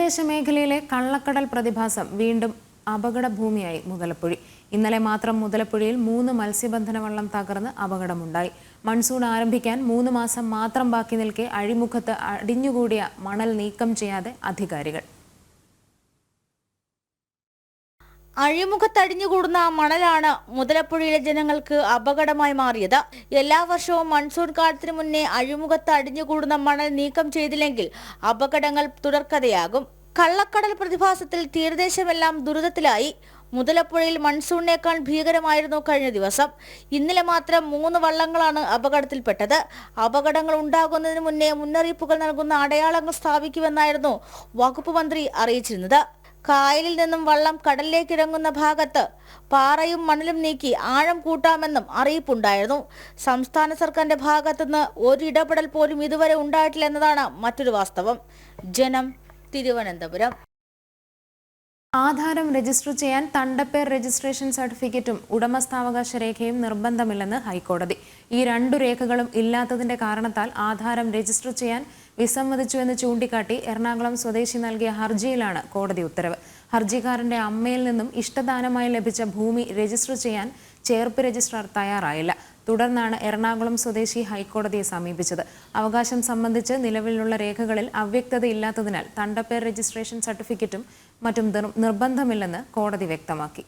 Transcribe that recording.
തീരദേശ മേഖലയിലെ കള്ളക്കടൽ പ്രതിഭാസം വീണ്ടും അപകടഭൂമിയായി മുതലപ്പുഴി. ഇന്നലെ മാത്രം മുതലപ്പുഴയിൽ 3 മത്സ്യബന്ധന വള്ളം തകർന്ന് അപകടമുണ്ടായി. മൺസൂൺ ആരംഭിക്കാൻ 3 മാസം മാത്രം ബാക്കി നിൽക്കെ അഴിമുഖത്ത് അടിഞ്ഞുകൂടിയ മണൽ നീക്കം ചെയ്യാതെ അധികാരികൾ. അഴിമുഖത്തടിഞ്ഞുകൂടുന്ന മണലാണ് മുതലപ്പുഴയിലെ ജനങ്ങൾക്ക് അപകടമായി മാറിയത്. എല്ലാ വർഷവും മൺസൂൺ കാലത്തിന് മുന്നേ അഴിമുഖത്ത് അടിഞ്ഞുകൂടുന്ന മണൽ നീക്കം ചെയ്തില്ലെങ്കിൽ അപകടങ്ങൾ തുടർക്കഥയാകും. കള്ളക്കടൽ പ്രതിഭാസത്തിൽ തീരദേശമെല്ലാം ദുരിതത്തിലായി. മുതലപ്പുഴയിൽ മൺസൂണിനേക്കാൾ ഭീകരമായിരുന്നു കഴിഞ്ഞ ദിവസം. ഇന്നലെ മാത്രം 3 വള്ളങ്ങളാണ് അപകടത്തിൽപ്പെട്ടത്. അപകടങ്ങൾ ഉണ്ടാകുന്നതിന് മുന്നേ മുന്നറിയിപ്പുകൾ നൽകുന്ന അടയാളങ്ങൾ സ്ഥാപിക്കുമെന്നായിരുന്നു വകുപ്പ് മന്ത്രി അറിയിച്ചിരുന്നത്. കായലിൽ നിന്നും വള്ളം കടലിലേക്ക് ഇറങ്ങുന്ന ഭാഗത്ത് പാറയും മണലും നീക്കി ആഴം കൂട്ടാമെന്നും അറിയിപ്പുണ്ടായിരുന്നു. സംസ്ഥാന സർക്കാരിന്റെ ഭാഗത്തുനിന്ന് ഒരു ഇടപെടൽ പോലും ഇതുവരെ ഉണ്ടായിട്ടില്ല എന്നതാണ് മറ്റൊരു വാസ്തവം. ജനം, തിരുവനന്തപുരം. ആധാരം രജിസ്റ്റർ ചെയ്യാൻ തണ്ടപ്പേർ രജിസ്ട്രേഷൻ സർട്ടിഫിക്കറ്റും ഉടമസ്ഥാവകാശ രേഖയും നിർബന്ധമില്ലെന്ന് ഹൈക്കോടതി. ഈ 2 രേഖകളും ഇല്ലാത്തതിന്റെ കാരണത്താൽ ആധാരം രജിസ്റ്റർ ചെയ്യാൻ വിസമ്മതിച്ചുവെന്ന് ചൂണ്ടിക്കാട്ടി എറണാകുളം സ്വദേശി നൽകിയ ഹർജിയിലാണ് കോടതി ഉത്തരവ്. ഹർജിക്കാരന്റെ അമ്മയിൽ നിന്നും ഇഷ്ടദാനമായി ലഭിച്ച ഭൂമി രജിസ്റ്റർ ചെയ്യാൻ ചേർപ്പ് രജിസ്ട്രാർ തയ്യാറായില്ല. തുടർന്നാണ് എറണാകുളം സ്വദേശി ഹൈക്കോടതിയെ സമീപിച്ചത്. അവകാശം സംബന്ധിച്ച് നിലവിലുള്ള രേഖകളിൽ അവ്യക്തതയില്ലാത്തതിനാൽ തണ്ടപ്പേർ രജിസ്ട്രേഷൻ സർട്ടിഫിക്കറ്റും മറ്റും നിർബന്ധമില്ലെന്ന് കോടതി വ്യക്തമാക്കി.